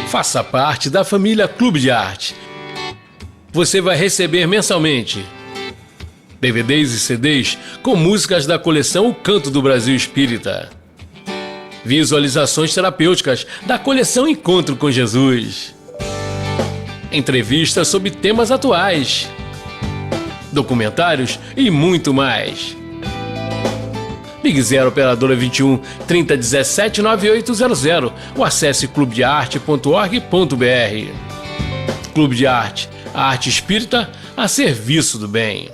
Faça parte da família Clube de Arte. Você vai receber mensalmente DVDs e CDs com músicas da coleção O Canto do Brasil Espírita, visualizações terapêuticas da coleção Encontro com Jesus, entrevistas sobre temas atuais, documentários e muito mais. Ligue 0 Operadora 21 3017 9800 ou acesse clubedearte.org.br. Clube de Arte, a arte espírita a serviço do bem.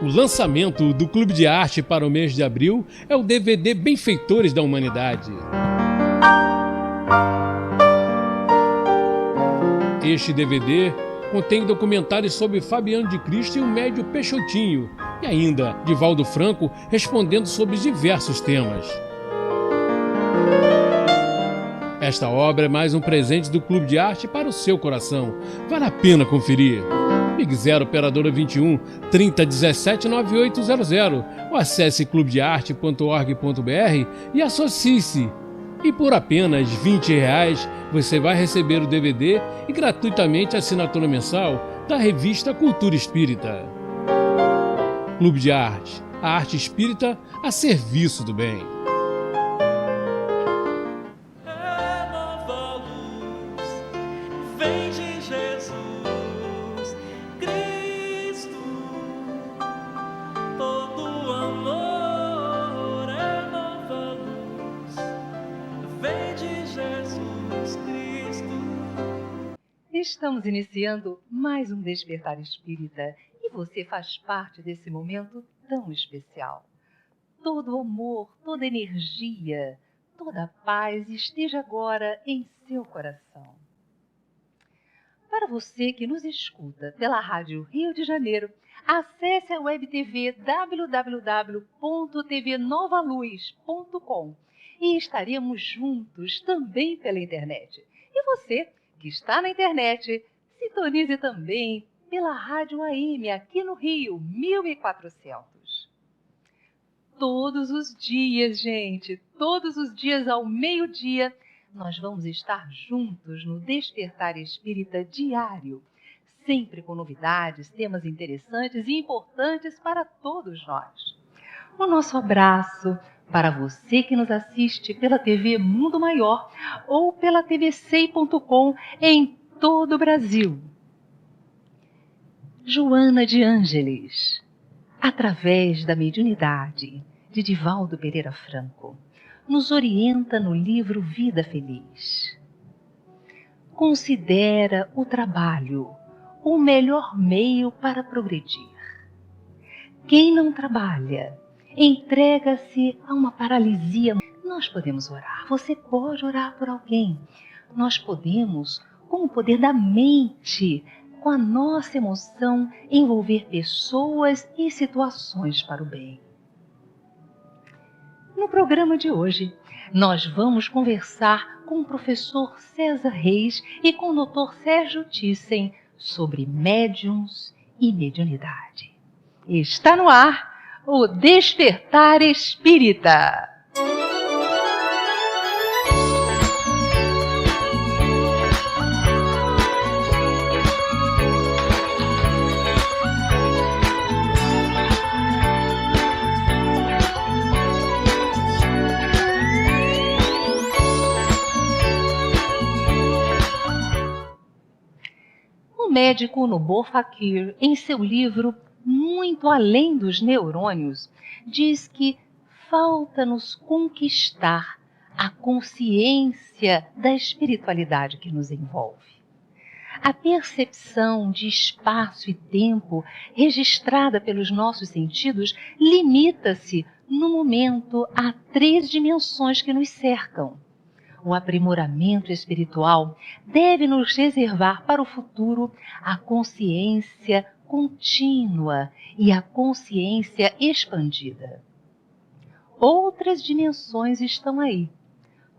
O lançamento do Clube de Arte para o mês de abril é o DVD Benfeitores da Humanidade. Este DVD contém documentários sobre Fabiano de Cristo e o médio Peixotinho, e ainda Divaldo Franco respondendo sobre diversos temas. Esta obra é mais um presente do Clube de Arte para o seu coração. Vale a pena conferir. Ligue 0 Operadora 21 3017 9800 ou acesse clubedearte.org.br e associe-se. E por apenas R$20 você vai receber o DVD e gratuitamente a assinatura mensal da revista Cultura Espírita. Clube de Arte, a arte espírita a serviço do bem. Estamos iniciando mais um Despertar Espírita e você faz parte desse momento tão especial. Todo amor, toda energia, toda paz esteja agora em seu coração. Para você que nos escuta pela Rádio Rio de Janeiro, acesse a web TV www.tvnovaluz.com e estaremos juntos também pela internet. E você que está na internet, sintonize também pela Rádio AM aqui no Rio, 1400. Todos os dias, gente, todos os dias ao meio-dia, nós vamos estar juntos no Despertar Espírita diário, sempre com novidades, temas interessantes e importantes para todos nós. O nosso abraço para você que nos assiste pela TV Mundo Maior ou pela tvcei.com em todo o Brasil. Joana de Ângeles, através da mediunidade de Divaldo Pereira Franco, nos orienta no livro Vida Feliz. Considera o trabalho o melhor meio para progredir. Quem não trabalha entrega-se a uma paralisia. Nós podemos orar, você pode orar por alguém. Nós podemos, com o poder da mente, com a nossa emoção, envolver pessoas e situações para o bem. No programa de hoje, nós vamos conversar com o professor César Reis e com o Dr. Sérgio Thyssen sobre médiuns e mediunidade. Está no ar o Despertar Espírita. O médico Nubor Fakir, em seu livro Muito Além dos Neurônios, diz que falta-nos conquistar a consciência da espiritualidade que nos envolve. A percepção de espaço e tempo registrada pelos nossos sentidos limita-se, no momento, a 3 dimensões que nos cercam. O aprimoramento espiritual deve nos reservar para o futuro a consciência contínua e a consciência expandida. Outras dimensões estão aí.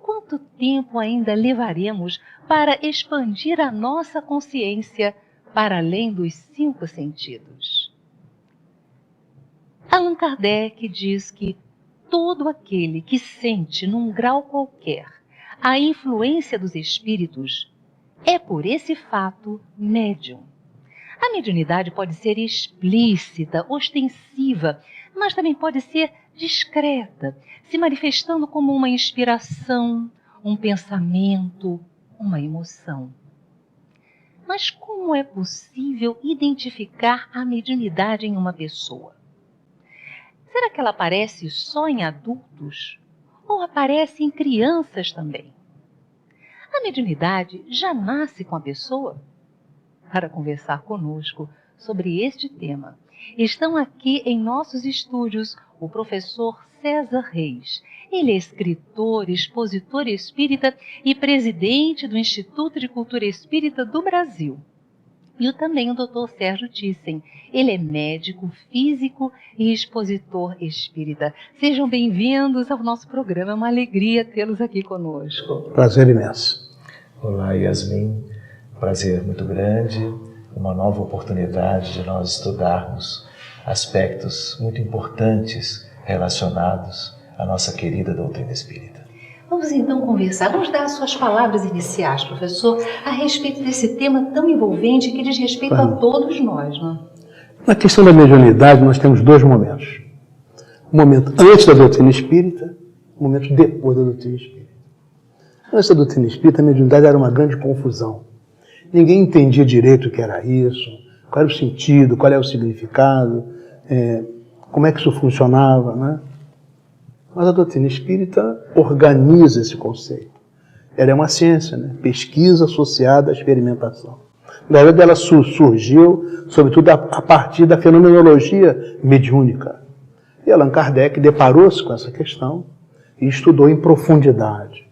Quanto tempo ainda levaremos para expandir a nossa consciência para além dos 5 sentidos? Allan Kardec diz que todo aquele que sente num grau qualquer a influência dos espíritos, é por esse fato médium. A mediunidade pode ser explícita, ostensiva, mas também pode ser discreta, se manifestando como uma inspiração, um pensamento, uma emoção. Mas como é possível identificar a mediunidade em uma pessoa? Será que ela aparece só em adultos ou aparece em crianças também? A mediunidade já nasce com a pessoa? Para conversar conosco sobre este tema, estão aqui em nossos estúdios o professor César Reis. Ele é escritor, expositor espírita e presidente do Instituto de Cultura Espírita do Brasil. E também o Dr. Sérgio Thyssen. Ele é médico, físico e expositor espírita. Sejam bem-vindos ao nosso programa. É uma alegria tê-los aqui conosco. Prazer imenso. Olá, Yasmin. Prazer muito grande. Uma nova oportunidade de nós estudarmos aspectos muito importantes relacionados à nossa querida doutrina espírita. Vamos então conversar, vamos dar as suas palavras iniciais, professor, a respeito desse tema tão envolvente que diz respeito a todos nós, não é? Na questão da mediunidade, nós temos dois momentos. O momento antes da doutrina espírita, o momento depois da doutrina espírita. Antes da doutrina espírita, a mediunidade era uma grande confusão. Ninguém entendia direito o que era isso, qual era o sentido, qual era o significado, como é que isso funcionava, né? Mas a doutrina espírita organiza esse conceito. Ela é uma ciência, né? Pesquisa associada à experimentação. Na verdade, ela surgiu, sobretudo, a partir da fenomenologia mediúnica. E Allan Kardec deparou-se com essa questão e estudou em profundidade.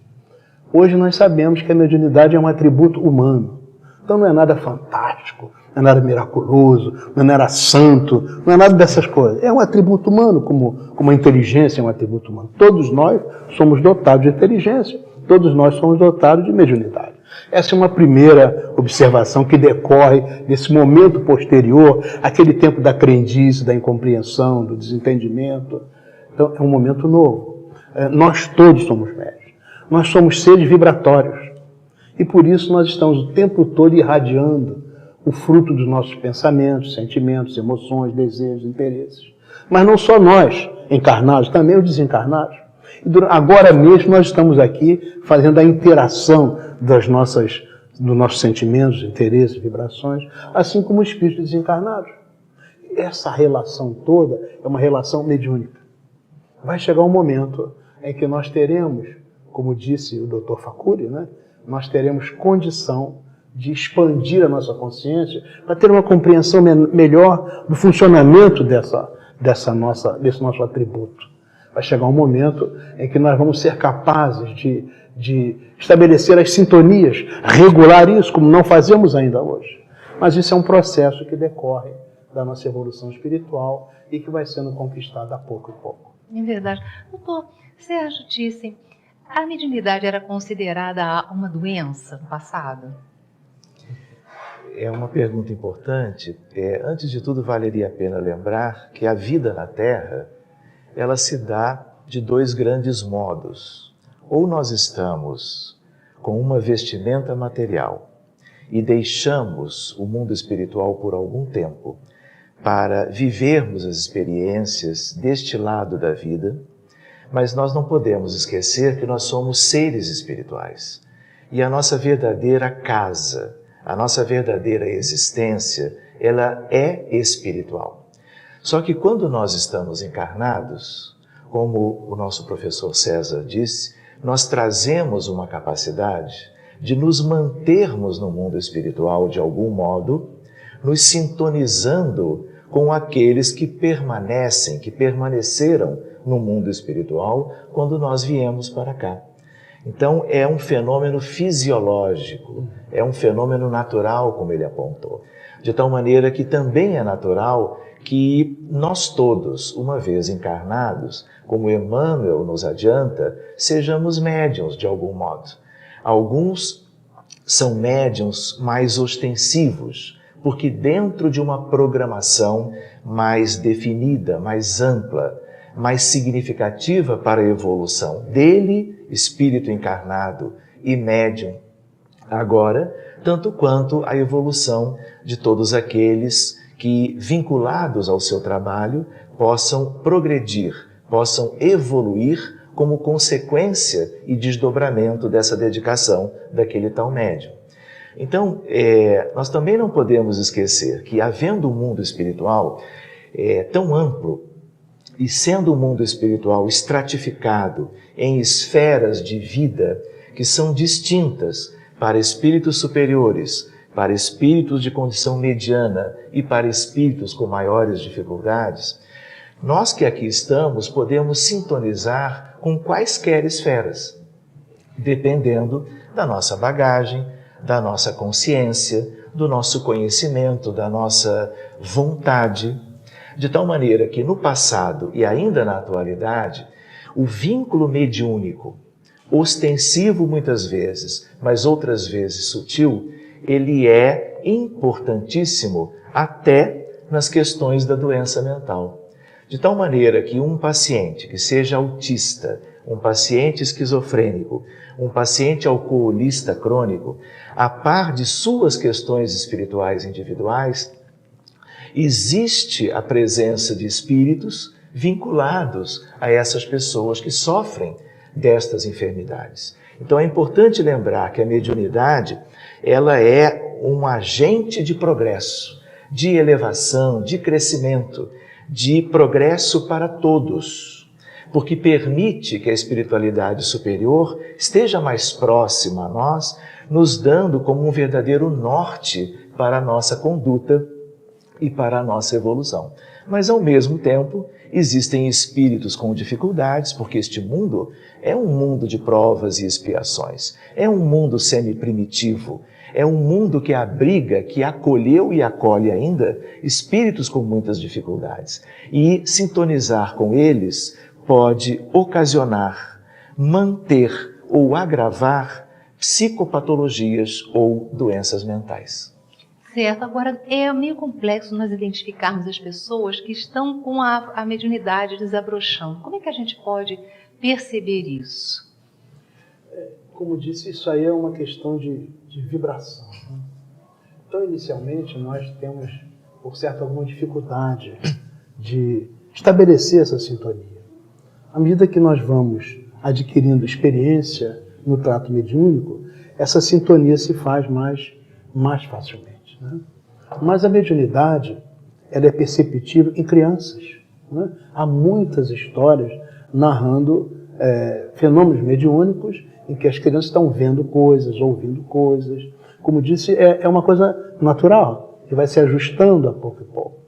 Hoje nós sabemos que a mediunidade é um atributo humano. Então não é nada fantástico, não é nada miraculoso, não é nada santo, não é nada dessas coisas. É um atributo humano, como a inteligência é um atributo humano. Todos nós somos dotados de inteligência, todos nós somos dotados de mediunidade. Essa é uma primeira observação que decorre desse momento posterior, aquele tempo da crendice, da incompreensão, do desentendimento. Então é um momento novo. Nós todos somos médiuns. Nós somos seres vibratórios. E por isso nós estamos o tempo todo irradiando o fruto dos nossos pensamentos, sentimentos, emoções, desejos, interesses. Mas não só nós, encarnados, também os desencarnados. E agora mesmo nós estamos aqui fazendo a interação dos nossos sentimentos, interesses, vibrações, assim como os espíritos desencarnados. Essa relação toda é uma relação mediúnica. Vai chegar um momento em que nós teremos, como disse o Dr. Facuri, né? Nós teremos condição de expandir a nossa consciência para ter uma compreensão melhor do funcionamento desse nosso atributo. Vai chegar um momento em que nós vamos ser capazes de estabelecer as sintonias, regular isso, como não fazemos ainda hoje. Mas isso é um processo que decorre da nossa evolução espiritual e que vai sendo conquistado a pouco e pouco. É verdade. Doutor Sérgio Thyssen, a mediunidade era considerada uma doença no passado? É uma pergunta importante. Antes de tudo, valeria a pena lembrar que a vida na Terra, ela se dá de dois grandes modos. Ou nós estamos com uma vestimenta material e deixamos o mundo espiritual por algum tempo para vivermos as experiências deste lado da vida, mas nós não podemos esquecer que nós somos seres espirituais. E a nossa verdadeira casa, a nossa verdadeira existência, ela é espiritual. Só que quando nós estamos encarnados, como o nosso professor César disse, nós trazemos uma capacidade de nos mantermos no mundo espiritual de algum modo, nos sintonizando com aqueles que permanecem, que permaneceram no mundo espiritual quando nós viemos para cá. Então é um fenômeno fisiológico, é um fenômeno natural, como ele apontou. De tal maneira que também é natural que nós todos, uma vez encarnados, como Emmanuel nos adianta, sejamos médiuns de algum modo. Alguns são médiuns mais ostensivos, porque dentro de uma programação mais definida, mais ampla, mais significativa para a evolução dele, espírito encarnado e médium agora, tanto quanto a evolução de todos aqueles que, vinculados ao seu trabalho, possam progredir, possam evoluir como consequência e desdobramento dessa dedicação daquele tal médium. Então, nós também não podemos esquecer que, havendo um mundo espiritual tão amplo e sendo o mundo espiritual estratificado em esferas de vida que são distintas para espíritos superiores, para espíritos de condição mediana e para espíritos com maiores dificuldades, nós que aqui estamos podemos sintonizar com quaisquer esferas, dependendo da nossa bagagem, da nossa consciência, do nosso conhecimento, da nossa vontade, de tal maneira que no passado e ainda na atualidade, o vínculo mediúnico, ostensivo muitas vezes, mas outras vezes sutil, ele é importantíssimo até nas questões da doença mental. De tal maneira que um paciente que seja autista, um paciente esquizofrênico, um paciente alcoolista crônico, a par de suas questões espirituais individuais, existe a presença de espíritos vinculados a essas pessoas que sofrem destas enfermidades. Então é importante lembrar que a mediunidade, ela é um agente de progresso, de elevação, de crescimento, de progresso para todos, porque permite que a espiritualidade superior esteja mais próxima a nós, nos dando como um verdadeiro norte para a nossa conduta e para a nossa evolução. Mas, ao mesmo tempo, existem espíritos com dificuldades, porque este mundo é um mundo de provas e expiações, é um mundo semi-primitivo, é um mundo que abriga, que acolheu e acolhe ainda espíritos com muitas dificuldades. E sintonizar com eles pode ocasionar, manter ou agravar psicopatologias ou doenças mentais. Certo, agora é meio complexo nós identificarmos as pessoas que estão com a mediunidade desabrochando. Como é que a gente pode perceber isso? Como disse, isso aí é uma questão de vibração. Então, inicialmente, nós temos, por certo, alguma dificuldade de estabelecer essa sintonia. À medida que nós vamos adquirindo experiência no trato mediúnico, essa sintonia se faz mais facilmente, né? Mas a mediunidade, ela é perceptível em crianças, né? Há muitas histórias narrando fenômenos mediúnicos em que as crianças estão vendo coisas, ouvindo coisas. Como disse, é uma coisa natural, que vai se ajustando a pouco e pouco.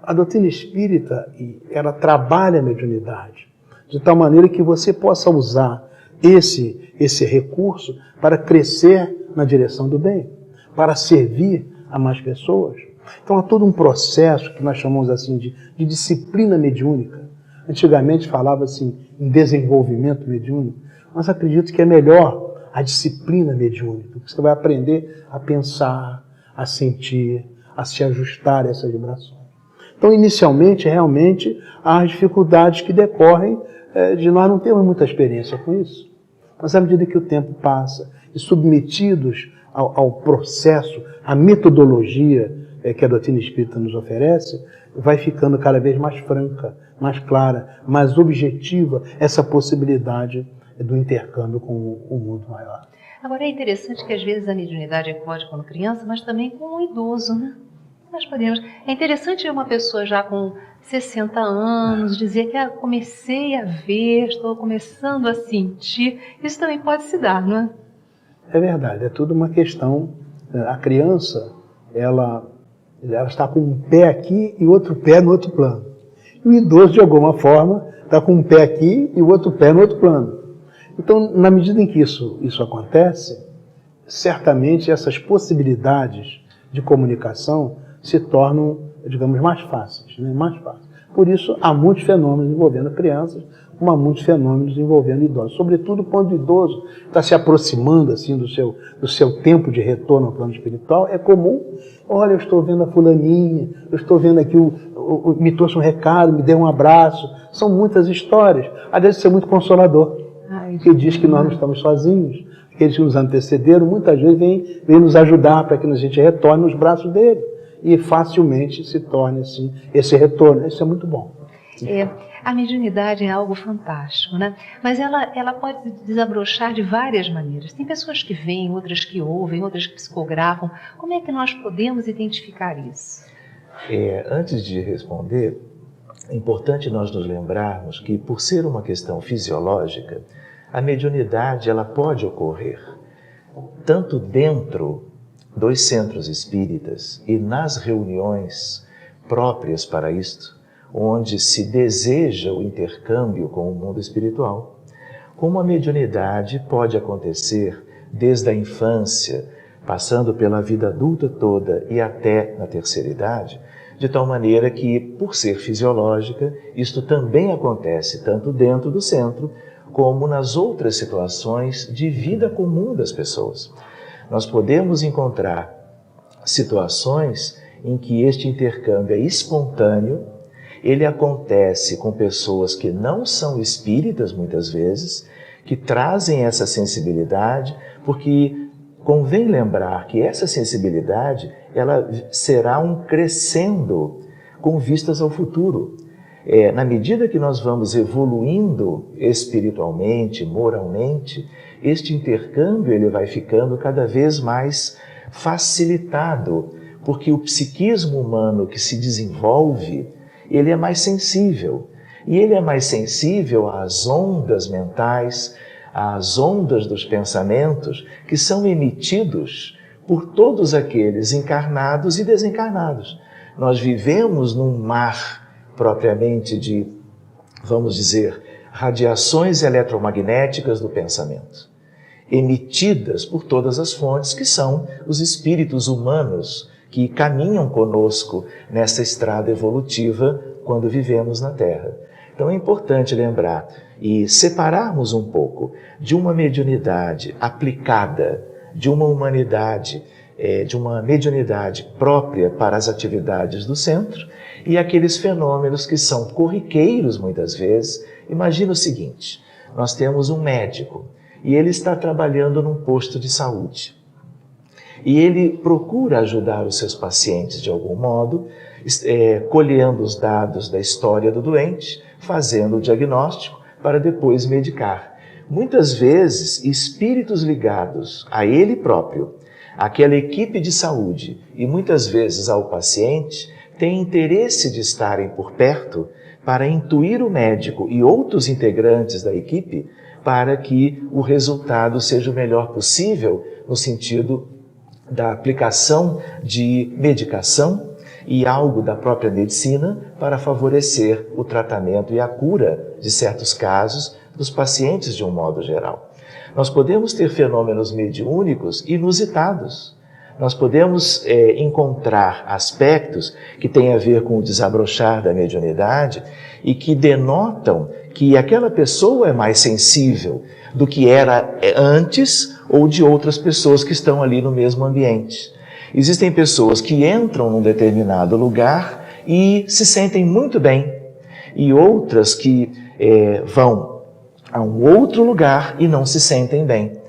A doutrina espírita, ela trabalha a mediunidade, de tal maneira que você possa usar esse recurso para crescer na direção do bem, para servir a mais pessoas. Então há todo um processo que nós chamamos assim de disciplina mediúnica. Antigamente falava-se em desenvolvimento mediúnico, mas acredito que é melhor a disciplina mediúnica, porque você vai aprender a pensar, a sentir, a se ajustar a essas vibrações. Então, inicialmente, realmente, há as dificuldades que decorrem de nós não termos muita experiência com isso. Mas à medida que o tempo passa e submetidos ao processo, à metodologia que a doutrina espírita nos oferece, vai ficando cada vez mais franca, mais clara, mais objetiva essa possibilidade do intercâmbio com o mundo maior. Agora é interessante que às vezes a mediunidade eclode quando criança, mas também com um idoso, né? Nós podemos... É interessante uma pessoa já com 60 anos dizer que comecei a ver, estou começando a sentir. Isso também pode se dar, não é? É verdade, é tudo uma questão. A criança, ela está com um pé aqui e outro pé no outro plano. E o idoso, de alguma forma, está com um pé aqui e o outro pé no outro plano. Então, na medida em que isso acontece, certamente essas possibilidades de comunicação se tornam, digamos, mais fáceis, né? Mais fáceis. Por isso, há muitos fenômenos envolvendo crianças, como há muitos fenômenos envolvendo idosos. Sobretudo quando o idoso está se aproximando assim, do seu tempo de retorno ao plano espiritual, é comum, olha, eu estou vendo a fulaninha, eu estou vendo aqui, me trouxe um recado, me deu um abraço. São muitas histórias. Às vezes isso é muito consolador, que diz que nós não estamos sozinhos, que eles que nos antecederam, muitas vezes vêm nos ajudar para que a gente retorne nos braços dele e facilmente se torne assim, esse retorno. Isso é muito bom. A mediunidade é algo fantástico, né? Mas ela pode desabrochar de várias maneiras. Tem pessoas que veem, outras que ouvem, outras que psicografam. Como é que nós podemos identificar isso? Antes de responder, é importante nós nos lembrarmos que, por ser uma questão fisiológica, a mediunidade ela pode ocorrer tanto dentro dos centros espíritas e nas reuniões próprias para isto, onde se deseja o intercâmbio com o mundo espiritual, como a mediunidade pode acontecer desde a infância, passando pela vida adulta toda e até na terceira idade, de tal maneira que, por ser fisiológica, isto também acontece tanto dentro do centro como nas outras situações de vida comum das pessoas. Nós podemos encontrar situações em que este intercâmbio é espontâneo, ele acontece com pessoas que não são espíritas, muitas vezes, que trazem essa sensibilidade, porque convém lembrar que essa sensibilidade ela será um crescendo com vistas ao futuro. Na medida que nós vamos evoluindo espiritualmente, moralmente, este intercâmbio ele vai ficando cada vez mais facilitado, porque o psiquismo humano que se desenvolve, ele é mais sensível. E ele é mais sensível às ondas mentais, às ondas dos pensamentos que são emitidos por todos aqueles encarnados e desencarnados. Nós vivemos num mar propriamente de, vamos dizer, radiações eletromagnéticas do pensamento, emitidas por todas as fontes que são os espíritos humanos que caminham conosco nessa estrada evolutiva quando vivemos na Terra. Então é importante lembrar e separarmos um pouco de uma mediunidade aplicada, de uma humanidade, de uma mediunidade própria para as atividades do centro e aqueles fenômenos que são corriqueiros muitas vezes. Imagina o seguinte, nós temos um médico e ele está trabalhando num posto de saúde. E ele procura ajudar os seus pacientes de algum modo, colhendo os dados da história do doente, fazendo o diagnóstico para depois medicar. Muitas vezes, espíritos ligados a ele próprio, àquela equipe de saúde e muitas vezes ao paciente, têm interesse de estarem por perto para intuir o médico e outros integrantes da equipe para que o resultado seja o melhor possível no sentido da aplicação de medicação e algo da própria medicina para favorecer o tratamento e a cura de certos casos dos pacientes de um modo geral. Nós podemos ter fenômenos mediúnicos inusitados. Nós podemos encontrar aspectos que têm a ver com o desabrochar da mediunidade e que denotam que aquela pessoa é mais sensível do que era antes ou de outras pessoas que estão ali no mesmo ambiente. Existem pessoas que entram num determinado lugar e se sentem muito bem, e outras que vão a um outro lugar e não se sentem bem.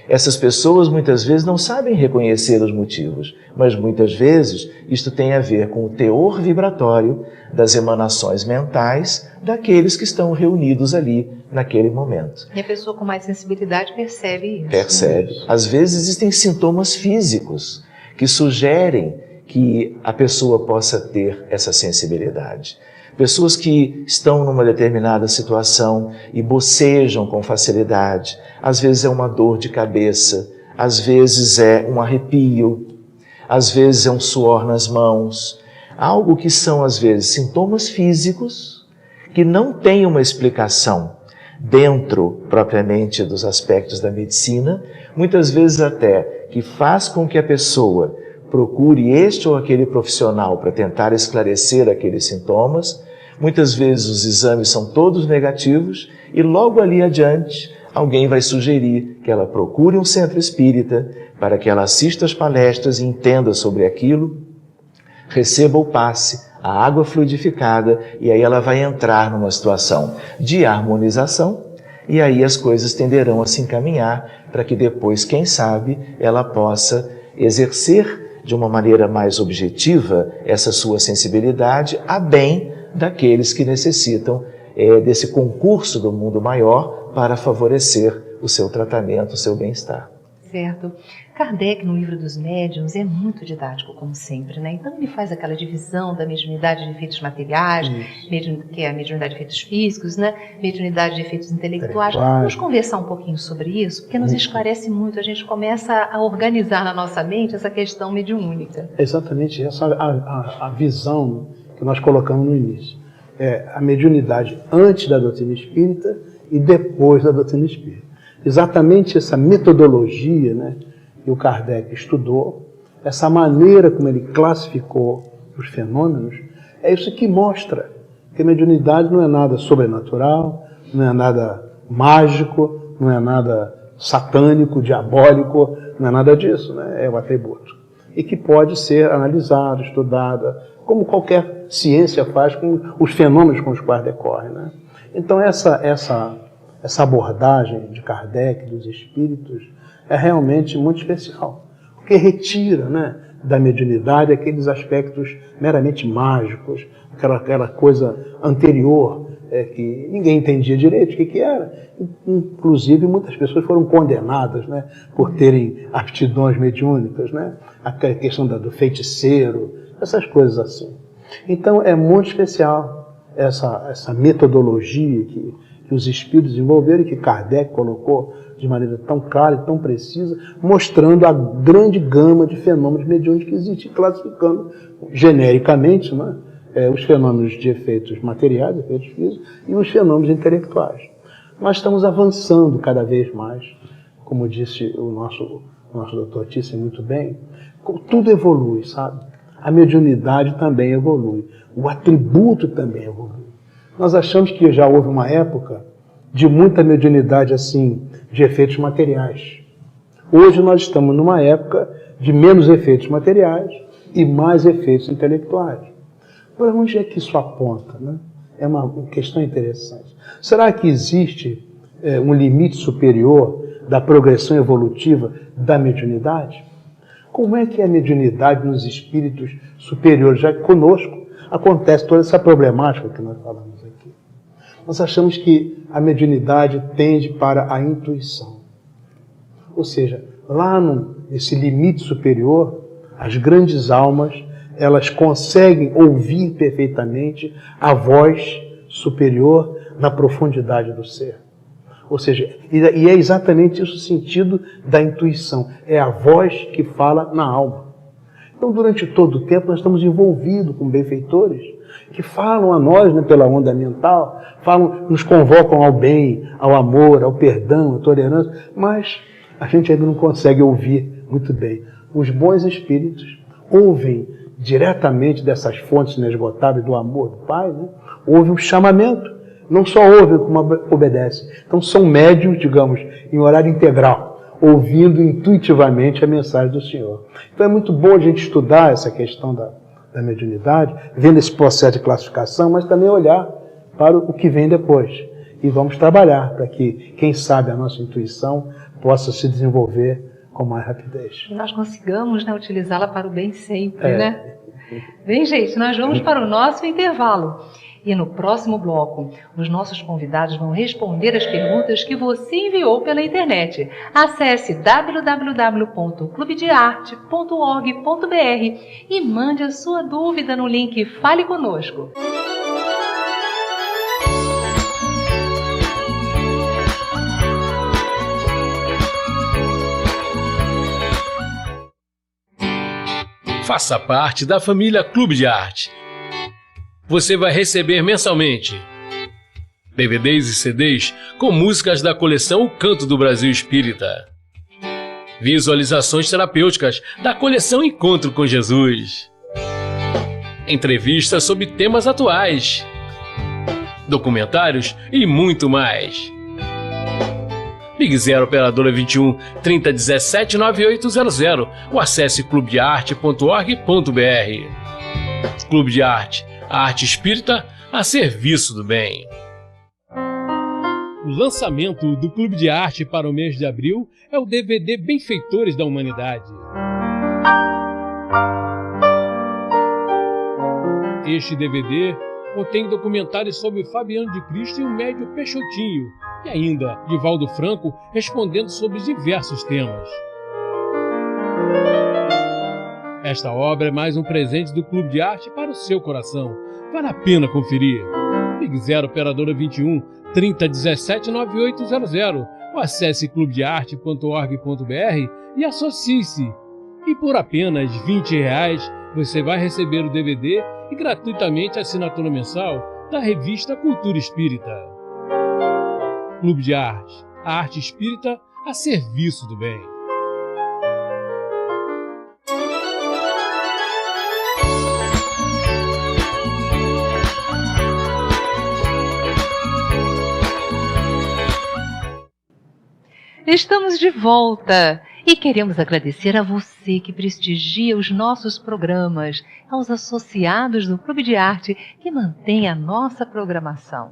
Essas pessoas muitas vezes não sabem reconhecer os motivos, mas muitas vezes isto tem a ver com o teor vibratório das emanações mentais daqueles que estão reunidos ali naquele momento. E a pessoa com mais sensibilidade percebe isso. Percebe. Às vezes existem sintomas físicos que sugerem que a pessoa possa ter essa sensibilidade. Pessoas que estão numa determinada situação e bocejam com facilidade, às vezes é uma dor de cabeça, às vezes é um arrepio, às vezes é um suor nas mãos, algo que são às vezes sintomas físicos que não têm uma explicação dentro propriamente dos aspectos da medicina, muitas vezes até que faz com que a pessoa procure este ou aquele profissional para tentar esclarecer aqueles sintomas, Muitas vezes os exames são todos negativos e logo ali adiante alguém vai sugerir que ela procure um centro espírita para que ela assista às palestras e entenda sobre aquilo, receba o passe, a água fluidificada, e aí ela vai entrar numa situação de harmonização, e aí as coisas tenderão a se encaminhar para que depois, quem sabe, ela possa exercer de uma maneira mais objetiva essa sua sensibilidade a bem daqueles que necessitam desse concurso do mundo maior para favorecer o seu tratamento, o seu bem-estar. Certo. Kardec, no Livro dos Médiuns, é muito didático, como sempre, né? Então ele faz aquela divisão da mediunidade de efeitos materiais, que é a mediunidade de efeitos físicos, né? Mediunidade de efeitos intelectuais. Vamos conversar um pouquinho sobre isso, porque nos esclarece muito. A gente começa a organizar na nossa mente essa questão mediúnica. Exatamente essa a visão que nós colocamos no início. A mediunidade antes da doutrina espírita e depois da doutrina espírita. Exatamente essa metodologia, né, que o Kardec estudou, essa maneira como ele classificou os fenômenos, é isso que mostra que a mediunidade não é nada sobrenatural, não é nada mágico, não é nada satânico, diabólico, não é nada disso, né? É o atributo. E que pode ser analisado, estudada, como qualquer ciência faz com os fenômenos com os quais decorre, né? Então essa abordagem de Kardec, dos espíritos, é realmente muito especial, porque retira, né, da mediunidade aqueles aspectos meramente mágicos, aquela coisa anterior que ninguém entendia direito o que era. Inclusive, muitas pessoas foram condenadas, né, por terem aptidões mediúnicas, né, a questão do feiticeiro, essas coisas assim. Então, é muito especial essa metodologia que os espíritos desenvolveram e que Kardec colocou de maneira tão clara e tão precisa, mostrando a grande gama de fenômenos mediúnicos que existe, classificando genericamente, né, os fenômenos de efeitos materiais, efeitos físicos, e os fenômenos intelectuais. Nós estamos avançando cada vez mais, como disse o nosso doutor Thyssen muito bem, tudo evolui, sabe? A mediunidade também evolui, o atributo também evolui. Nós achamos que já houve uma época de muita mediunidade assim, de efeitos materiais. Hoje nós estamos numa época de menos efeitos materiais e mais efeitos intelectuais. Para onde é que isso aponta, né? É uma questão interessante. Será que existe um limite superior da progressão evolutiva da mediunidade? Como é que a mediunidade nos espíritos superiores, já que conosco acontece toda essa problemática que nós falamos aqui? Nós achamos que a mediunidade tende para a intuição. Ou seja, lá nesse limite superior, as grandes almas, elas conseguem ouvir perfeitamente a voz superior na profundidade do ser. Ou seja, e é exatamente isso o sentido da intuição. É a voz que fala na alma. Então, durante todo o tempo, nós estamos envolvidos com benfeitores que falam a nós, né, pela onda mental, nos convocam ao bem, ao amor, ao perdão, à tolerância, mas a gente ainda não consegue ouvir muito bem. Os bons espíritos ouvem diretamente dessas fontes inesgotáveis do amor do Pai, né? Ouvem um chamamento, não só ouvem como obedecem. Então são médiuns, digamos, em horário integral, ouvindo intuitivamente a mensagem do Senhor. Então é muito bom a gente estudar essa questão da mediunidade, vendo esse processo de classificação, mas também olhar para o que vem depois. E vamos trabalhar para que, quem sabe, a nossa intuição possa se desenvolver com mais rapidez. Nós consigamos, né, utilizá-la para o bem sempre, né? Bem, gente, nós vamos para o nosso intervalo. E no próximo bloco, os nossos convidados vão responder as perguntas que você enviou pela internet. Acesse www.clubedearte.org.br e mande a sua dúvida no link Fale Conosco. Faça parte da família Clube de Arte. Você vai receber mensalmente DVDs e CDs com músicas da coleção O Canto do Brasil Espírita, visualizações terapêuticas da coleção Encontro com Jesus, entrevistas sobre temas atuais, documentários e muito mais. Ligue 0 Operadora 21 3017 9800 ou acesse clubedearte.org.br. Clube de Arte, a arte espírita a serviço do bem. O lançamento do Clube de Arte para o mês de abril é o DVD Benfeitores da Humanidade. Este DVD contém documentários sobre Fabiano de Cristo e o médium Peixotinho, e ainda Divaldo Franco respondendo sobre diversos temas. Esta obra é mais um presente do Clube de Arte para o seu coração. Vale a pena conferir. Ligue 0 Operadora 21 3017 9800 ou acesse clubedearte.org.br e associe-se. E por apenas R$20 você vai receber o DVD e gratuitamente a assinatura mensal da revista Cultura Espírita. Clube de Arte, a arte espírita a serviço do bem. Estamos de volta e queremos agradecer a você que prestigia os nossos programas, aos associados do Clube de Arte que mantém a nossa programação.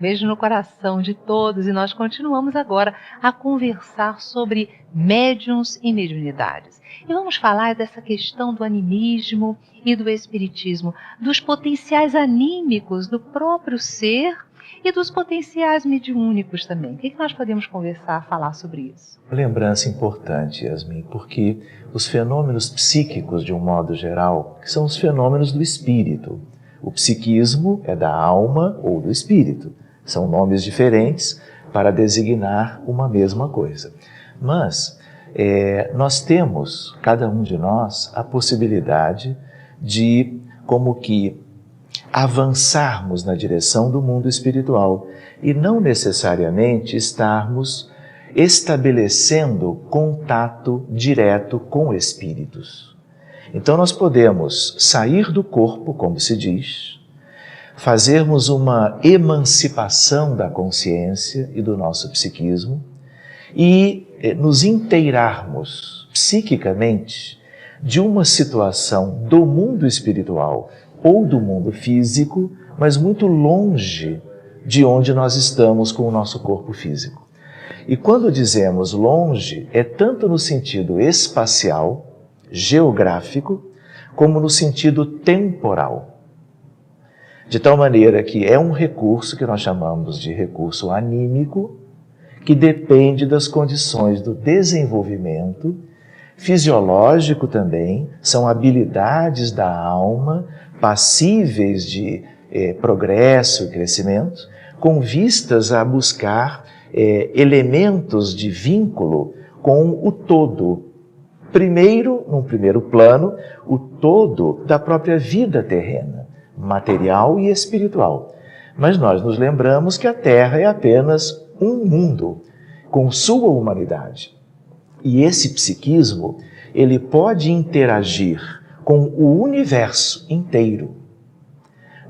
Beijo no coração de todos e nós continuamos agora a conversar sobre médiuns e mediunidades. E vamos falar dessa questão do animismo e do espiritismo, dos potenciais anímicos do próprio ser e dos potenciais mediúnicos também. O que nós podemos conversar, falar sobre isso? Lembrança importante, Yasmin, porque os fenômenos psíquicos, de um modo geral, que são os fenômenos do espírito. O psiquismo é da alma ou do espírito. São nomes diferentes para designar uma mesma coisa. Mas nós temos, cada um de nós, a possibilidade de, como que, avançarmos na direção do mundo espiritual e não necessariamente estarmos estabelecendo contato direto com espíritos. Então nós podemos sair do corpo, como se diz, fazermos uma emancipação da consciência e do nosso psiquismo e nos inteirarmos psiquicamente de uma situação do mundo espiritual ou do mundo físico, mas muito longe de onde nós estamos com o nosso corpo físico. E quando dizemos longe, é tanto no sentido espacial, geográfico, como no sentido temporal. De tal maneira que é um recurso que nós chamamos de recurso anímico, que depende das condições do desenvolvimento, fisiológico também, são habilidades da alma, passíveis de progresso e crescimento, com vistas a buscar elementos de vínculo com o todo. Primeiro, num primeiro plano, o todo da própria vida terrena, material e espiritual. Mas nós nos lembramos que a Terra é apenas um mundo, com sua humanidade. E esse psiquismo, ele pode interagir com o universo inteiro,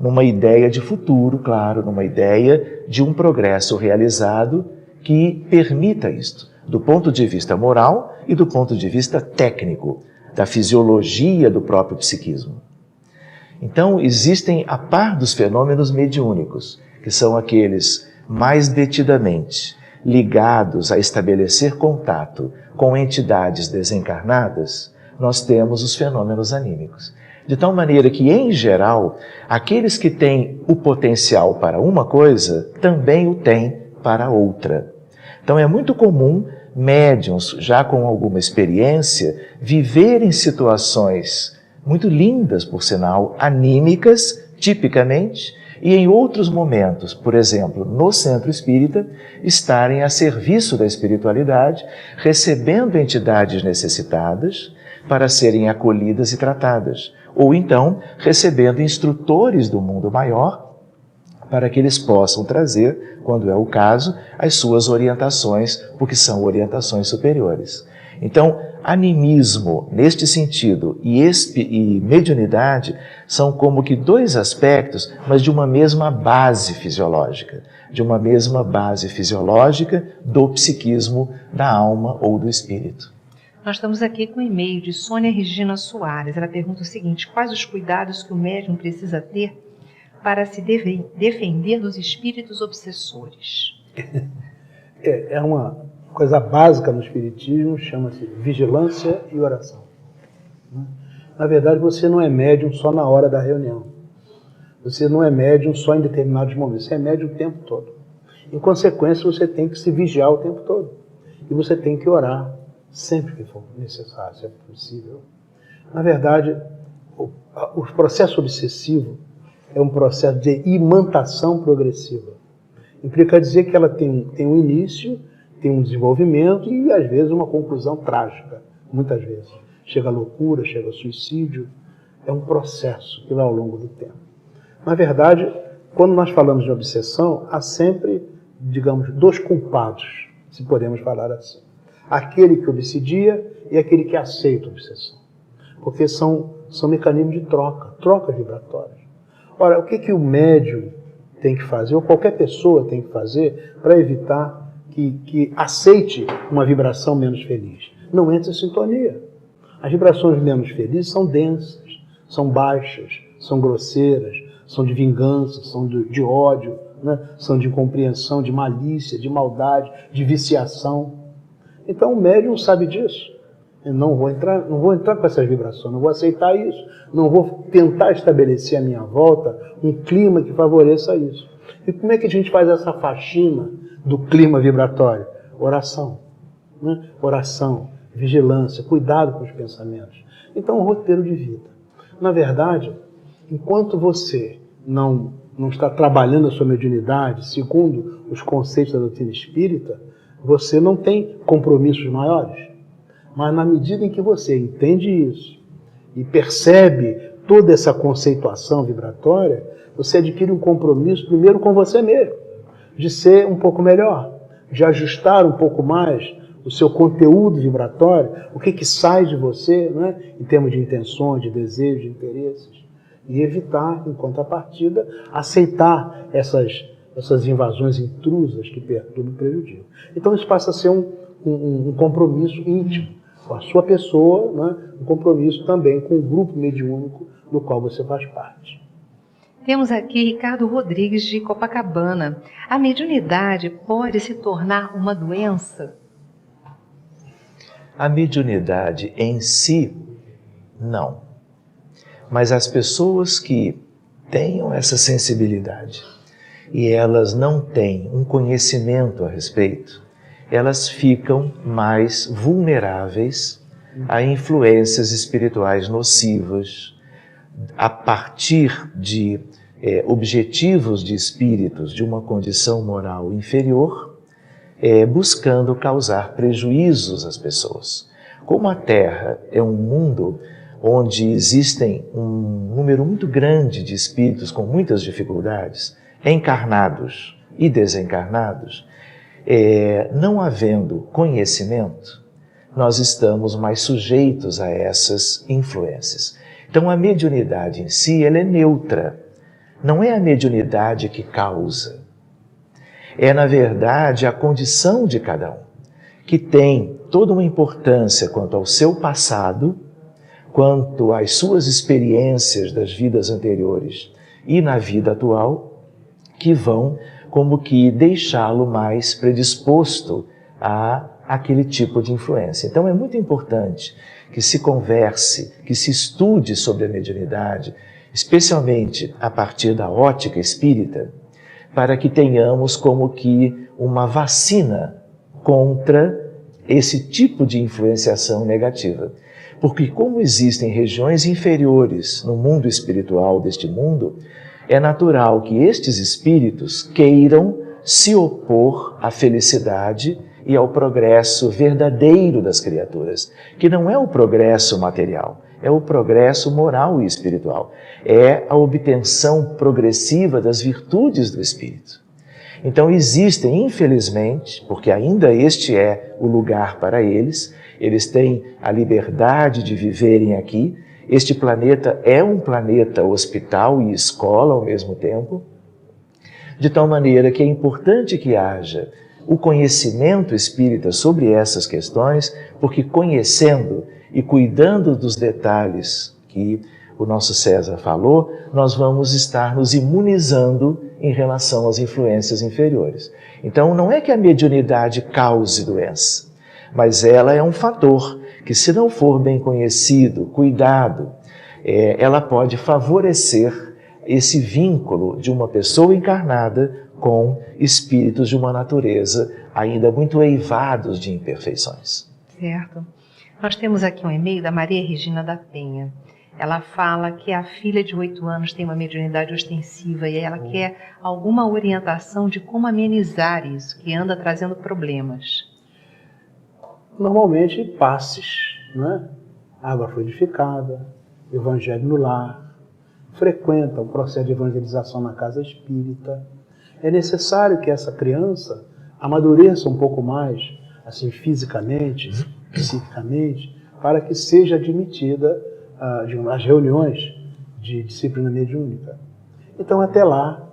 numa ideia de futuro, claro, numa ideia de um progresso realizado que permita isto, do ponto de vista moral e do ponto de vista técnico, da fisiologia do próprio psiquismo. Então, existem, a par dos fenômenos mediúnicos, que são aqueles mais detidamente ligados a estabelecer contato com entidades desencarnadas, nós temos os fenômenos anímicos. De tal maneira que, em geral, aqueles que têm o potencial para uma coisa, também o têm para outra. Então é muito comum médiuns, já com alguma experiência, viverem situações muito lindas, por sinal, anímicas, tipicamente, e em outros momentos, por exemplo, no centro espírita, estarem a serviço da espiritualidade, recebendo entidades necessitadas para serem acolhidas e tratadas, ou então recebendo instrutores do mundo maior para que eles possam trazer, quando é o caso, as suas orientações, porque são orientações superiores. Então, animismo, neste sentido, e mediunidade são como que dois aspectos, mas de uma mesma base fisiológica, do psiquismo, da alma ou do espírito. Nós estamos aqui com o e-mail de Sônia Regina Soares. Ela pergunta o seguinte: quais os cuidados que o médium precisa ter para se defender dos espíritos obsessores? É uma coisa básica no espiritismo, chama-se vigilância e oração. Na verdade, você não é médium só na hora da reunião. Você não é médium só em determinados momentos. Você é médium o tempo todo. Em consequência, você tem que se vigiar o tempo todo. E você tem que orar sempre que for necessário, se é possível. Na verdade, o processo obsessivo é um processo de imantação progressiva. Implica dizer que ela tem um início, tem um desenvolvimento e, às vezes, uma conclusão trágica. Muitas vezes. Chega a loucura, chega a suicídio. É um processo que vai ao longo do tempo. Na verdade, quando nós falamos de obsessão, há sempre, digamos, dois culpados, se podemos falar assim. Aquele que obsidia e aquele que aceita a obsessão. Porque são mecanismos de trocas vibratórias. Ora, o que o médium tem que fazer, ou qualquer pessoa tem que fazer, para evitar que aceite uma vibração menos feliz? Não entre em sintonia. As vibrações menos felizes são densas, são baixas, são grosseiras, são de vingança, são de ódio, né? São de incompreensão, de malícia, de maldade, de viciação. Então o médium sabe disso. Eu não vou entrar com essas vibrações, não vou aceitar isso, não vou tentar estabelecer à minha volta um clima que favoreça isso. E como é que a gente faz essa faxina do clima vibratório? Oração, né? Oração, vigilância, cuidado com os pensamentos. Então, um roteiro de vida. Na verdade, enquanto você não está trabalhando a sua mediunidade segundo os conceitos da doutrina espírita, você não tem compromissos maiores. Mas na medida em que você entende isso e percebe toda essa conceituação vibratória, você adquire um compromisso primeiro com você mesmo, de ser um pouco melhor, de ajustar um pouco mais o seu conteúdo vibratório, o que sai de você, né, em termos de intenções, de desejos, de interesses, e evitar, em contrapartida, aceitar essas invasões intrusas que perturbam e prejudicam. Então isso passa a ser um compromisso íntimo com a sua pessoa, né, um compromisso também com o grupo mediúnico do qual você faz parte. Temos aqui Ricardo Rodrigues, de Copacabana. A mediunidade pode se tornar uma doença? A mediunidade em si, não. Mas as pessoas que tenham essa sensibilidade e elas não têm um conhecimento a respeito, elas ficam mais vulneráveis a influências espirituais nocivas, a partir de objetivos de espíritos de uma condição moral inferior, buscando causar prejuízos às pessoas. Como a Terra é um mundo onde existem um número muito grande de espíritos com muitas dificuldades, encarnados e desencarnados, não havendo conhecimento, nós estamos mais sujeitos a essas influências. Então a mediunidade em si, ela é neutra. Não é a mediunidade que causa. É, na verdade, a condição de cada um, que tem toda uma importância quanto ao seu passado, quanto às suas experiências das vidas anteriores e na vida atual, que vão como que deixá-lo mais predisposto a aquele tipo de influência. Então é muito importante que se converse, que se estude sobre a mediunidade, especialmente a partir da ótica espírita, para que tenhamos como que uma vacina contra esse tipo de influenciação negativa. Porque como existem regiões inferiores no mundo espiritual deste mundo, é natural que estes espíritos queiram se opor à felicidade e ao progresso verdadeiro das criaturas, que não é o progresso material, é o progresso moral e espiritual, é a obtenção progressiva das virtudes do espírito. Então existem, infelizmente, porque ainda este é o lugar para eles têm a liberdade de viverem aqui. Este planeta é um planeta hospital e escola ao mesmo tempo, de tal maneira que é importante que haja o conhecimento espírita sobre essas questões, porque conhecendo e cuidando dos detalhes que o nosso César falou, nós vamos estar nos imunizando em relação às influências inferiores. Então não é que a mediunidade cause doença, mas ela é um fator que, se não for bem conhecido, cuidado, ela pode favorecer esse vínculo de uma pessoa encarnada com espíritos de uma natureza ainda muito eivados de imperfeições. Certo. Nós temos aqui um e-mail da Maria Regina da Penha. Ela fala que a filha de 8 anos tem uma mediunidade ostensiva e ela quer alguma orientação de como amenizar isso, que anda trazendo problemas. Normalmente, passes, né? Água fluidificada, evangelho no lar, frequenta o processo de evangelização na casa espírita. É necessário que essa criança amadureça um pouco mais, assim, fisicamente, psiquicamente, para que seja admitida às reuniões de disciplina mediúnica. Então, até lá,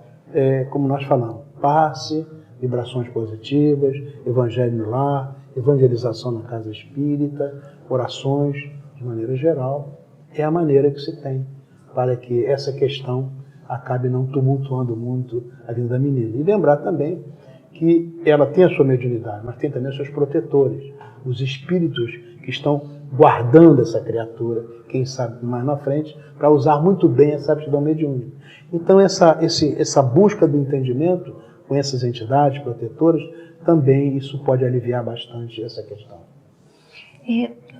como nós falamos, passe, vibrações positivas, evangelho no lar, evangelização na casa espírita, orações, de maneira geral, é a maneira que se tem para que essa questão acabe não tumultuando muito a vida da menina. E lembrar também que ela tem a sua mediunidade, mas tem também os seus protetores, os espíritos que estão guardando essa criatura, quem sabe mais na frente, para usar muito bem essa aptidão mediúnica. Então essa busca do entendimento com essas entidades protetoras, também isso pode aliviar bastante essa questão.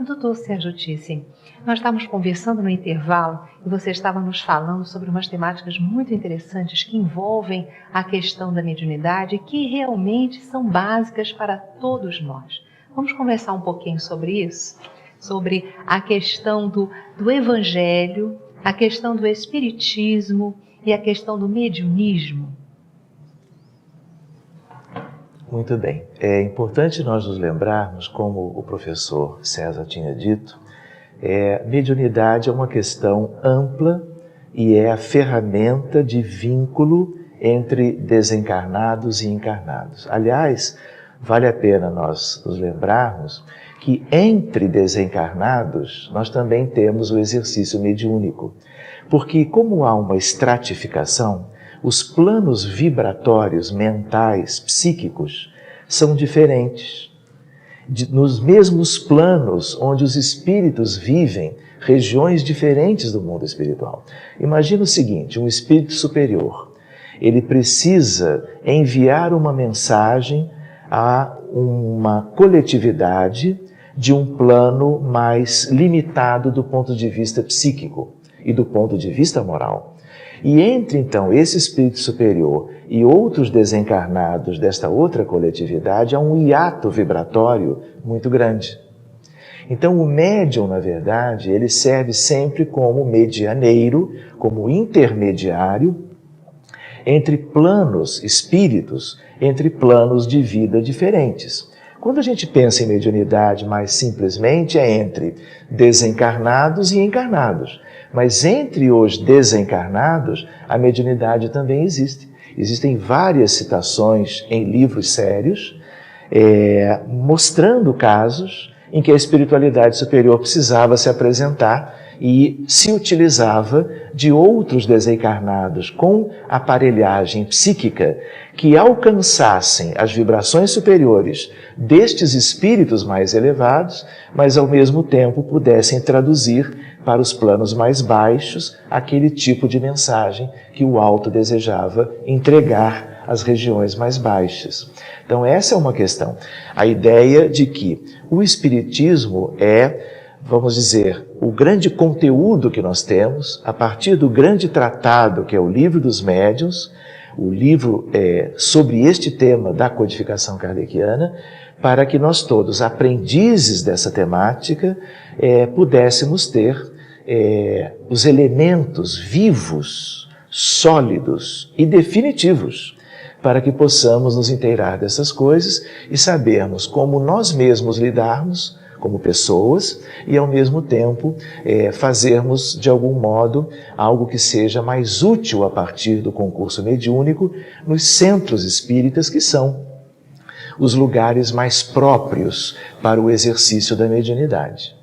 Doutor Sérgio Thyssen, nós estávamos conversando no intervalo e você estava nos falando sobre umas temáticas muito interessantes que envolvem a questão da mediunidade e que realmente são básicas para todos nós. Vamos conversar um pouquinho sobre isso? Sobre a questão do evangelho, a questão do espiritismo e a questão do mediunismo. Muito bem. É importante nós nos lembrarmos, como o professor César tinha dito, mediunidade é uma questão ampla e é a ferramenta de vínculo entre desencarnados e encarnados. Aliás, vale a pena nós nos lembrarmos que entre desencarnados nós também temos o exercício mediúnico, porque como há uma estratificação, os planos vibratórios, mentais, psíquicos, são diferentes. Nos mesmos planos onde os espíritos vivem, regiões diferentes do mundo espiritual. Imagina o seguinte, um espírito superior, ele precisa enviar uma mensagem a uma coletividade de um plano mais limitado do ponto de vista psíquico e do ponto de vista moral. E entre, então, esse espírito superior e outros desencarnados desta outra coletividade, há um hiato vibratório muito grande. Então, o médium, na verdade, ele serve sempre como medianeiro, como intermediário entre planos, espíritos, entre planos de vida diferentes. Quando a gente pensa em mediunidade, mais simplesmente, é entre desencarnados e encarnados. Mas entre os desencarnados, a mediunidade também existe. Existem várias citações em livros sérios, mostrando casos em que a espiritualidade superior precisava se apresentar e se utilizava de outros desencarnados com aparelhagem psíquica que alcançassem as vibrações superiores destes espíritos mais elevados, mas ao mesmo tempo pudessem traduzir para os planos mais baixos aquele tipo de mensagem que o alto desejava entregar às regiões mais baixas. Então essa é uma questão. A ideia de que o espiritismo vamos dizer, o grande conteúdo que nós temos, a partir do grande tratado que é o Livro dos Médiuns, o livro sobre este tema da codificação kardeciana, para que nós todos, aprendizes dessa temática, pudéssemos ter os elementos vivos, sólidos e definitivos para que possamos nos inteirar dessas coisas e sabermos como nós mesmos lidarmos como pessoas e, ao mesmo tempo, fazermos, de algum modo, algo que seja mais útil a partir do concurso mediúnico nos centros espíritas, que são os lugares mais próprios para o exercício da mediunidade.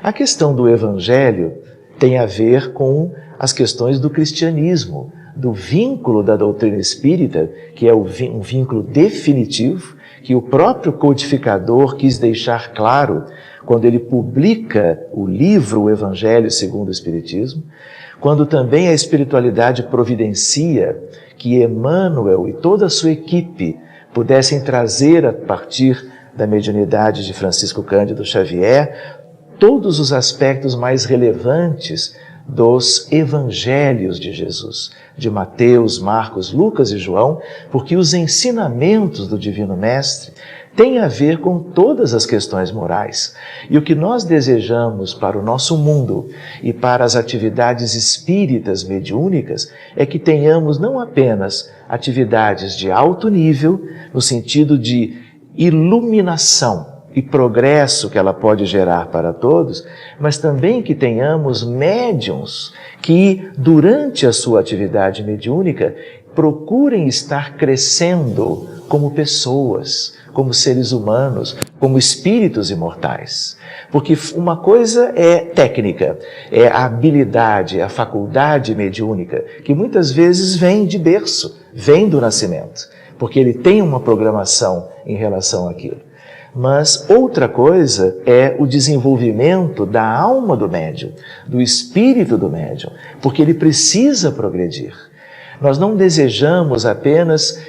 A questão do Evangelho tem a ver com as questões do cristianismo, do vínculo da doutrina espírita, que é um vínculo definitivo, que o próprio codificador quis deixar claro quando ele publica o livro O Evangelho segundo o Espiritismo, quando também a espiritualidade providencia que Emmanuel e toda a sua equipe pudessem trazer, a partir da mediunidade de Francisco Cândido Xavier, todos os aspectos mais relevantes dos evangelhos de Jesus, de Mateus, Marcos, Lucas e João, porque os ensinamentos do Divino Mestre têm a ver com todas as questões morais. E o que nós desejamos para o nosso mundo e para as atividades espíritas mediúnicas é que tenhamos não apenas atividades de alto nível, no sentido de iluminação e progresso que ela pode gerar para todos, mas também que tenhamos médiuns que, durante a sua atividade mediúnica, procurem estar crescendo como pessoas, como seres humanos, como espíritos imortais. Porque uma coisa é técnica, é a habilidade, a faculdade mediúnica, que muitas vezes vem de berço, vem do nascimento, porque ele tem uma programação em relação àquilo. Mas outra coisa é o desenvolvimento da alma do médium, do espírito do médium, porque ele precisa progredir. Nós não desejamos apenas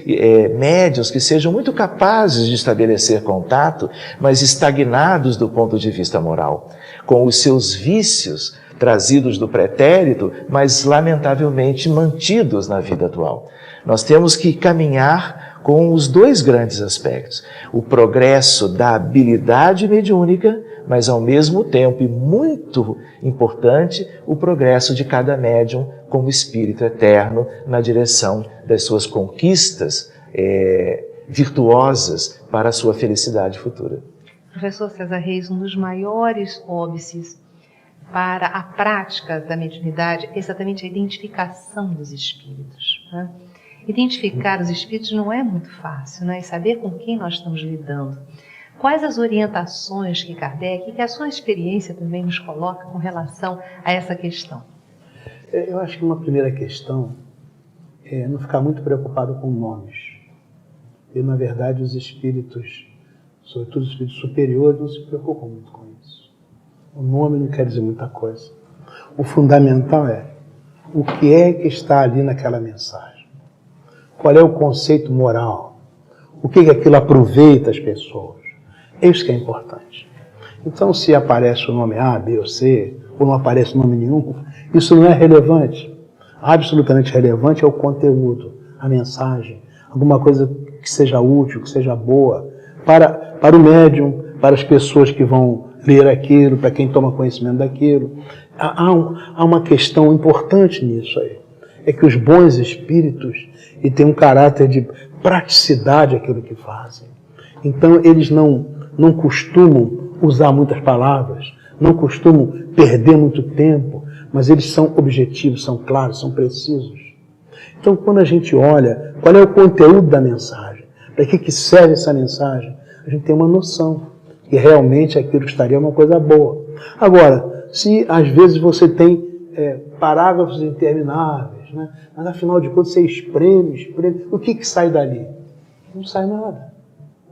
médiuns que sejam muito capazes de estabelecer contato, mas estagnados do ponto de vista moral, com os seus vícios trazidos do pretérito, mas lamentavelmente mantidos na vida atual. Nós temos que caminhar com os dois grandes aspectos, o progresso da habilidade mediúnica, mas ao mesmo tempo, e muito importante, o progresso de cada médium como espírito eterno na direção das suas conquistas virtuosas para a sua felicidade futura. Professor César Reis, um dos maiores óbices para a prática da mediunidade é exatamente a identificação dos espíritos, né? Identificar os espíritos não é muito fácil, né? E saber com quem nós estamos lidando. Quais as orientações que Kardec e que a sua experiência também nos coloca com relação a essa questão? Eu acho que uma primeira questão é não ficar muito preocupado com nomes. E, na verdade, os espíritos, sobretudo os espíritos superiores, não se preocupam muito com isso. O nome não quer dizer muita coisa. O fundamental é o que é que está ali naquela mensagem. Qual é o conceito moral? O que aquilo aproveita as pessoas? É isso que é importante. Então, se aparece o nome A, B ou C, ou não aparece nome nenhum, isso não é relevante. Absolutamente relevante é o conteúdo, a mensagem, alguma coisa que seja útil, que seja boa, para o médium, para as pessoas que vão ler aquilo, para quem toma conhecimento daquilo. Há uma questão importante nisso aí. É que os bons espíritos e têm um caráter de praticidade aquilo que fazem. Então, eles não costumam usar muitas palavras, não costumam perder muito tempo, mas eles são objetivos, são claros, são precisos. Então, quando a gente olha qual é o conteúdo da mensagem, para que serve essa mensagem, a gente tem uma noção que realmente aquilo estaria uma coisa boa. Agora, se às vezes você tem parágrafos intermináveis, né? Mas afinal de contas você espreme, o que sai dali? Não sai nada.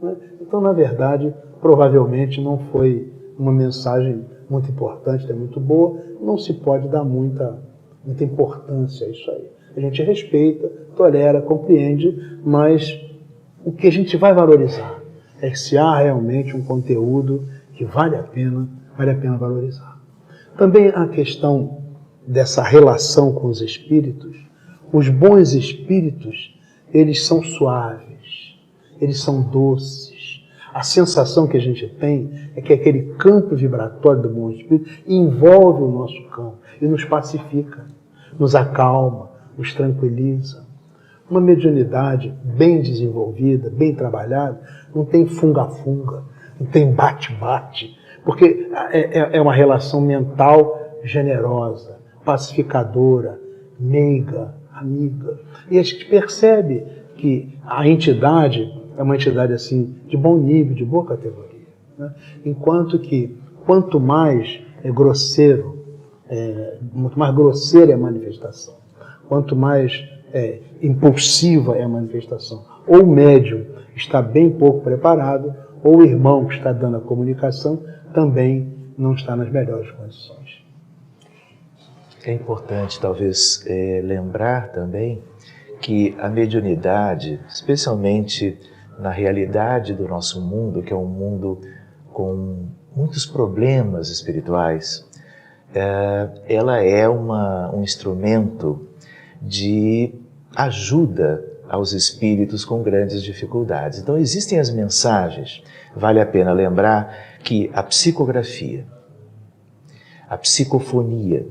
Né? Então, na verdade, provavelmente não foi uma mensagem muito importante, é muito boa, não se pode dar muita importância a isso aí. A gente respeita, tolera, compreende, mas o que a gente vai valorizar é que se há realmente um conteúdo que vale a pena valorizar. Também a questão dessa relação com os espíritos, os bons espíritos, eles são suaves, eles são doces. A sensação que a gente tem é que aquele campo vibratório do bom espírito envolve o nosso campo e nos pacifica, nos acalma, nos tranquiliza. Uma mediunidade bem desenvolvida, bem trabalhada, não tem funga-funga, não tem bate-bate, porque é uma relação mental generosa, pacificadora, meiga, amiga. E a gente percebe que a entidade é uma entidade assim de bom nível, de boa categoria, né? Enquanto que quanto mais é grosseiro, muito mais grosseira é a manifestação, quanto mais impulsiva é a manifestação, ou o médium está bem pouco preparado, ou o irmão que está dando a comunicação também não está nas melhores condições. É importante, talvez, lembrar também que a mediunidade, especialmente na realidade do nosso mundo, que é um mundo com muitos problemas espirituais, ela é um instrumento de ajuda aos espíritos com grandes dificuldades. Então existem as mensagens. Vale a pena lembrar que a psicografia, a psicofonia,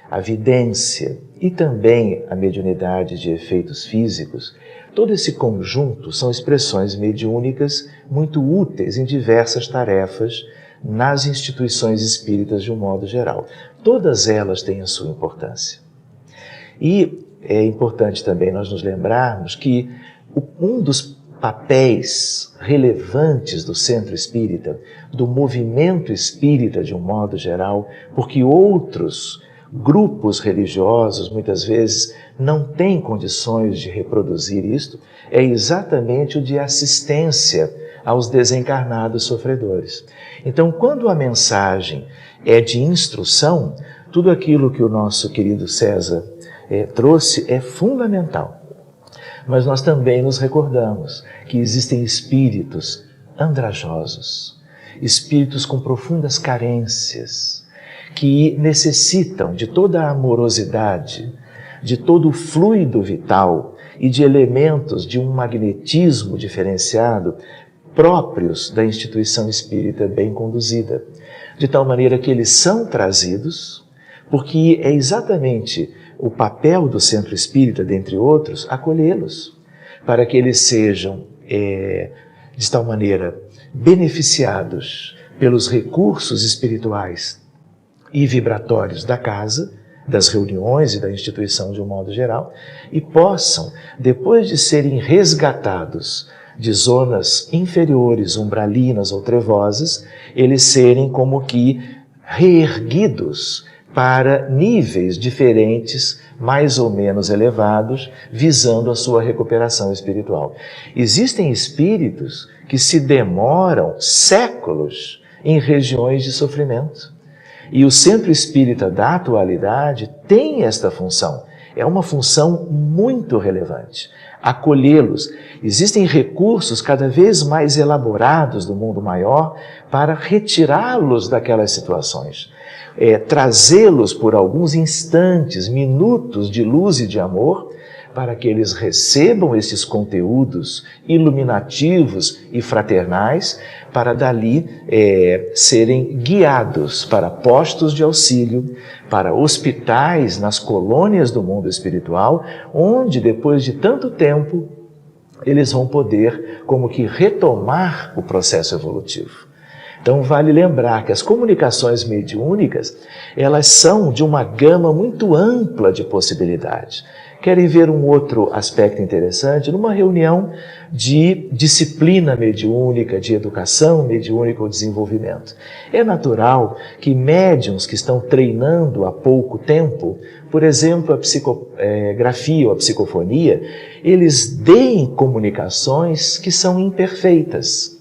a vidência e também a mediunidade de efeitos físicos, todo esse conjunto são expressões mediúnicas muito úteis em diversas tarefas nas instituições espíritas de um modo geral. Todas elas têm a sua importância. E é importante também nós nos lembrarmos que um dos papéis relevantes do centro espírita, do movimento espírita de um modo geral, porque outros grupos religiosos muitas vezes não têm condições de reproduzir isto, é exatamente o de assistência aos desencarnados sofredores. Então, quando a mensagem é de instrução, tudo aquilo que o nosso querido César trouxe é fundamental. Mas nós também nos recordamos que existem espíritos andrajosos, espíritos com profundas carências, que necessitam de toda a amorosidade, de todo o fluido vital e de elementos de um magnetismo diferenciado próprios da instituição espírita bem conduzida, de tal maneira que eles são trazidos, porque é exatamente o papel do centro espírita, dentre outros, acolhê-los, para que eles sejam, de tal maneira, beneficiados pelos recursos espirituais e vibratórios da casa, das reuniões e da instituição de um modo geral, e possam, depois de serem resgatados de zonas inferiores, umbralinas ou trevosas, eles serem como que reerguidos para níveis diferentes, mais ou menos elevados, visando a sua recuperação espiritual. Existem espíritos que se demoram séculos em regiões de sofrimento. E o centro espírita da atualidade tem esta função. É uma função muito relevante. Acolhê-los. Existem recursos cada vez mais elaborados do mundo maior para retirá-los daquelas situações. Trazê-los por alguns instantes, minutos de luz e de amor, para que eles recebam esses conteúdos iluminativos e fraternais, para dali serem guiados para postos de auxílio, para hospitais nas colônias do mundo espiritual, onde depois de tanto tempo eles vão poder como que retomar o processo evolutivo. Então vale lembrar que as comunicações mediúnicas, elas são de uma gama muito ampla de possibilidades. Querem ver um outro aspecto interessante? Numa reunião de disciplina mediúnica, de educação mediúnica ou desenvolvimento. É natural que médiuns que estão treinando há pouco tempo, por exemplo, a psicografia ou a psicofonia, eles deem comunicações que são imperfeitas.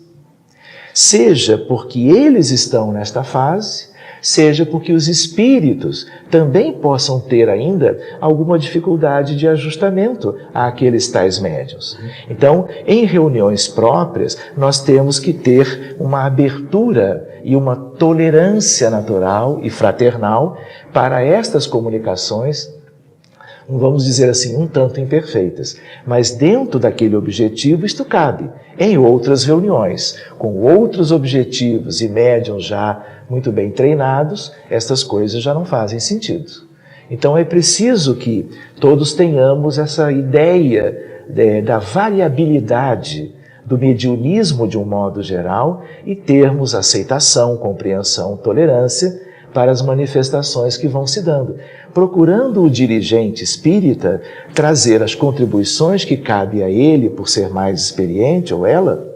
Seja porque eles estão nesta fase, seja porque os espíritos também possam ter ainda alguma dificuldade de ajustamento àqueles tais médiuns. Então, em reuniões próprias, nós temos que ter uma abertura e uma tolerância natural e fraternal para estas comunicações, vamos dizer assim, um tanto imperfeitas. Mas dentro daquele objetivo isto cabe. Em outras reuniões, com outros objetivos e médiums já muito bem treinados, estas coisas já não fazem sentido. Então é preciso que todos tenhamos essa ideia da variabilidade do mediunismo de um modo geral e termos aceitação, compreensão, tolerância para as manifestações que vão se dando, procurando o dirigente espírita trazer as contribuições que cabe a ele por ser mais experiente ou ela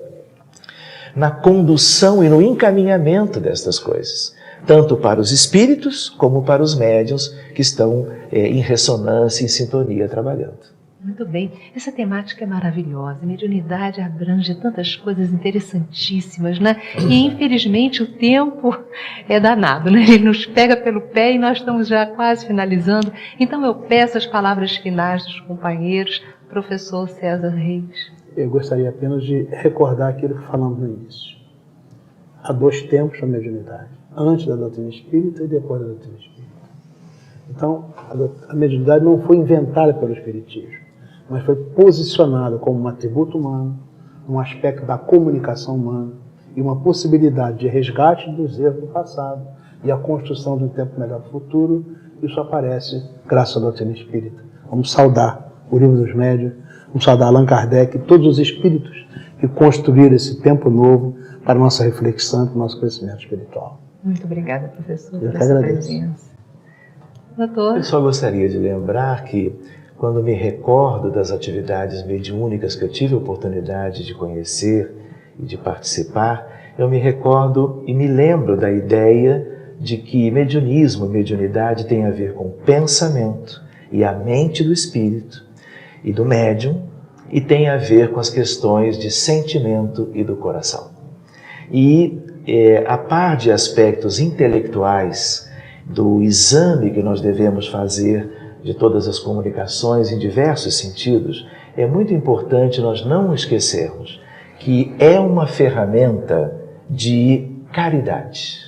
na condução e no encaminhamento destas coisas, tanto para os espíritos como para os médiuns que estão em ressonância, em sintonia, trabalhando. Muito bem. Essa temática é maravilhosa. A mediunidade abrange tantas coisas interessantíssimas, né? E, infelizmente, o tempo é danado, né? Ele nos pega pelo pé e nós estamos já quase finalizando. Então, eu peço as palavras finais dos companheiros. Professor César Reis. Eu gostaria apenas de recordar aquilo que falamos no início. Há dois tempos da mediunidade. Antes da doutrina espírita e depois da doutrina espírita. Então, a mediunidade não foi inventada pelo espiritismo, mas foi posicionado como um atributo humano, um aspecto da comunicação humana e uma possibilidade de resgate dos erros do passado e a construção de um tempo melhor do futuro. Isso aparece graças à doutrina espírita. Vamos saudar o Livro dos Médiuns, vamos saudar Allan Kardec e todos os espíritos que construíram esse tempo novo para a nossa reflexão e para o nosso crescimento espiritual. Muito obrigada, professor, Eu por que essa agradeço. presença. Doutor. Eu só gostaria de lembrar que, quando me recordo das atividades mediúnicas que eu tive a oportunidade de conhecer e de participar, eu me recordo e me lembro da ideia de que mediunismo e mediunidade tem a ver com pensamento e a mente do espírito e do médium, e tem a ver com as questões de sentimento e do coração. E, a par de aspectos intelectuais do exame que nós devemos fazer de todas as comunicações em diversos sentidos, é muito importante nós não esquecermos que é uma ferramenta de caridade.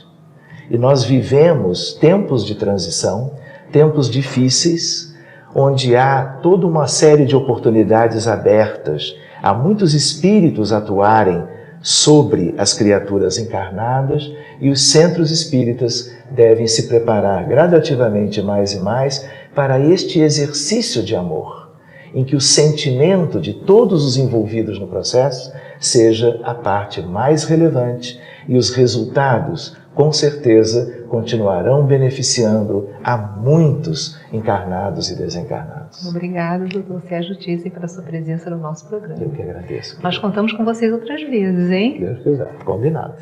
E nós vivemos tempos de transição, tempos difíceis, onde há toda uma série de oportunidades abertas, há muitos espíritos atuarem sobre as criaturas encarnadas, e os centros espíritas devem se preparar gradativamente mais e mais para este exercício de amor, em que o sentimento de todos os envolvidos no processo seja a parte mais relevante e os resultados, com certeza, continuarão beneficiando a muitos encarnados e desencarnados. Obrigada, doutor Sérgio Thyssen, pela sua presença no nosso programa. Eu que agradeço. Nós contamos com vocês outras vezes, hein? Deus quiser. Combinado.